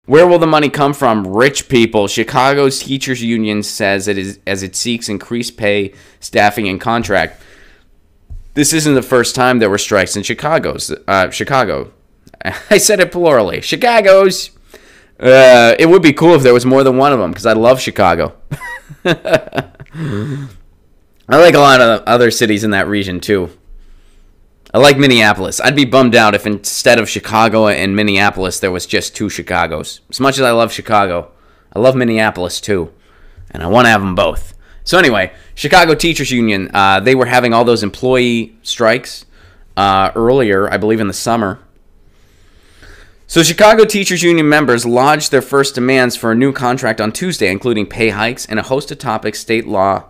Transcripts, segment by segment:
Where will the money come from? Rich people. Chicago's teachers union says as it seeks increased pay, staffing, and contract. This isn't the first time there were strikes in Chicago. I said it plurally. Chicago's. It would be cool if there was more than one of them, because I love Chicago. I like a lot of other cities in that region, too. I like Minneapolis. I'd be bummed out if instead of Chicago and Minneapolis, there was just 2 Chicagos. As much as I love Chicago, I love Minneapolis too. And I want to have them both. So anyway, Chicago Teachers Union, they were having all those employee strikes earlier, I believe in the summer. So Chicago Teachers Union members lodged their first demands for a new contract on Tuesday, including pay hikes and a host of topics state law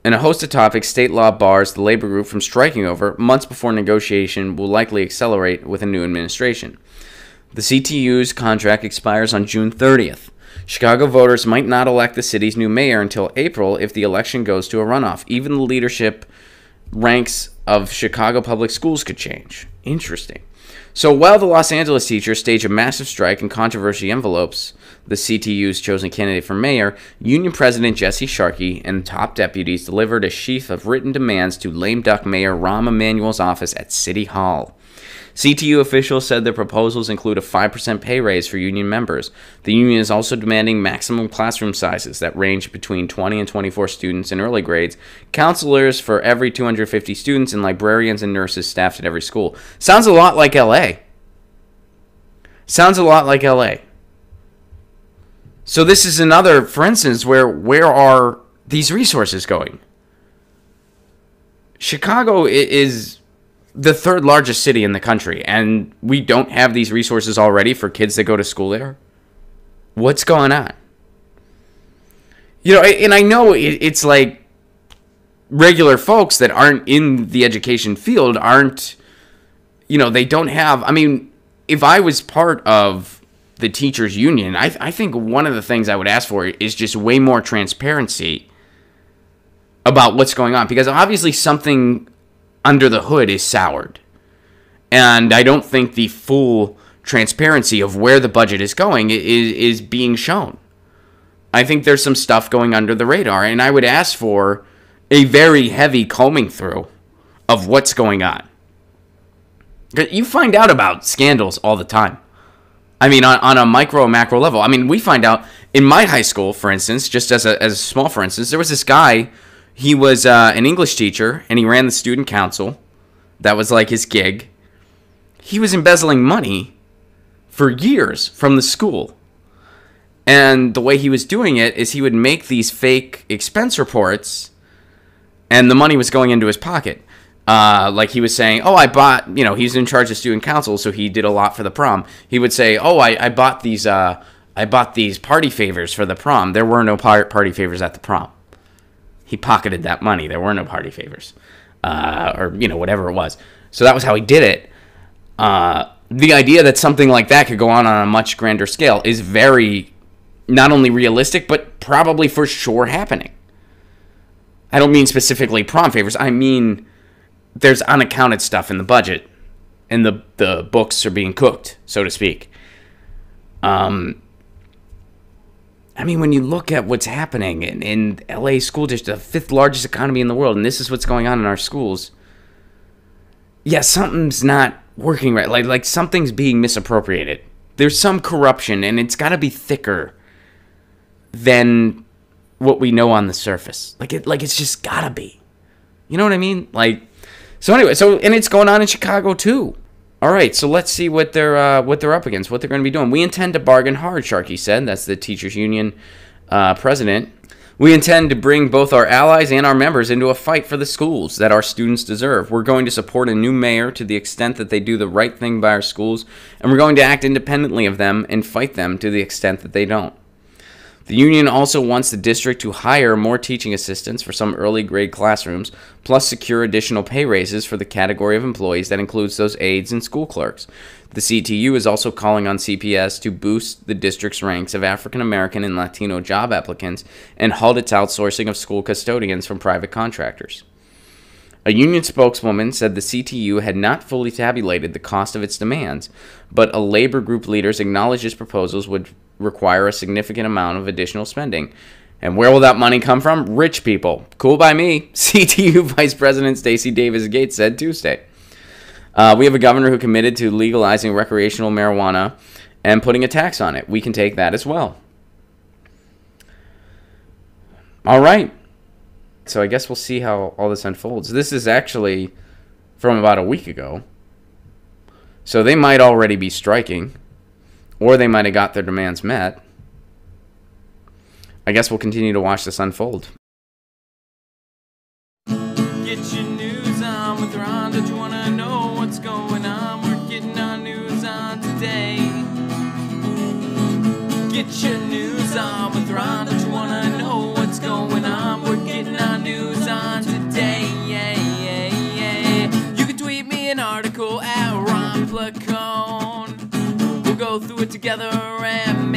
bars the labor group from striking over months before negotiation will likely accelerate with a new administration. The CTU's contract expires on June 30th. Chicago voters might not elect the city's new mayor until April if the election goes to a runoff. Even the leadership ranks of Chicago public schools could change. Interesting. So while the Los Angeles teachers stage a massive strike and controversy envelopes the CTU's chosen candidate for mayor, Union President Jesse Sharkey and top deputies delivered a sheaf of written demands to lame duck Mayor Rahm Emanuel's office at City Hall. CTU officials said their proposals include a 5% pay raise for union members. The union is also demanding maximum classroom sizes that range between 20 and 24 students in early grades, counselors for every 250 students, and librarians and nurses staffed at every school. Sounds a lot like LA. So this is another, for instance, where are these resources going? Chicago is the 3rd largest city in the country, and we don't have these resources already for kids that go to school there? What's going on? You know, and I know it's like regular folks that aren't in the education field aren't, they don't have, if I was part of the teachers union, I think one of the things I would ask for is just way more transparency about what's going on, because obviously something under the hood is soured. And I don't think the full transparency of where the budget is going is being shown. I think there's some stuff going under the radar, and I would ask for a very heavy combing through of what's going on. You find out about scandals all the time. On a micro, macro level. We find out in my high school, for instance, just as a small for instance, there was this guy. He was an English teacher, and he ran the student council. That was like his gig. He was embezzling money for years from the school. And the way he was doing it is he would make these fake expense reports, and the money was going into his pocket. Like he was saying, I bought, he's in charge of student council, so he did a lot for the prom. He would say, I bought these party favors for the prom. There were no party favors at the prom. He pocketed that money. There were no party favors. Or whatever it was. So that was how he did it. The idea that something like that could go on a much grander scale is very, not only realistic, but probably for sure happening. I don't mean specifically prom favors. I mean, there's unaccounted stuff in the budget, and the books are being cooked, so to speak. When you look at what's happening in LA school district, the 5th largest economy in the world, and this is what's going on in our schools, something's not working right. Like something's being misappropriated. There's some corruption, and it's got to be thicker than what we know on the surface. It's just got to be. You know what I mean? So anyway, and it's going on in Chicago too. All right, so let's see what they're up against, what they're going to be doing. We intend to bargain hard, Sharkey said. That's the teachers union president. We intend to bring both our allies and our members into a fight for the schools that our students deserve. We're going to support a new mayor to the extent that they do the right thing by our schools, and we're going to act independently of them and fight them to the extent that they don't. The union also wants the district to hire more teaching assistants for some early grade classrooms, plus secure additional pay raises for the category of employees that includes those aides and school clerks. The CTU is also calling on CPS to boost the district's ranks of African American and Latino job applicants and halt its outsourcing of school custodians from private contractors. A union spokeswoman said the CTU had not fully tabulated the cost of its demands, but a labor group leaders acknowledged its proposals would require a significant amount of additional spending. And where will that money come from? Rich people. Cool by me, CTU Vice President Stacey Davis Gates said Tuesday. We have a governor who committed to legalizing recreational marijuana and putting a tax on it. We can take that as well. All right. So I guess we'll see how all this unfolds. This is actually from about a week ago. So they might already be striking, or they might have got their demands met. I guess we'll continue to watch this unfold. Get your news on with Ron. Don't you want to know what's going on? We're getting our news on today. Get your news on with Ron. Don't you want to know what's going on? We're getting our news on today. You can tweet me an article at Ron Placone. We'll go through it together and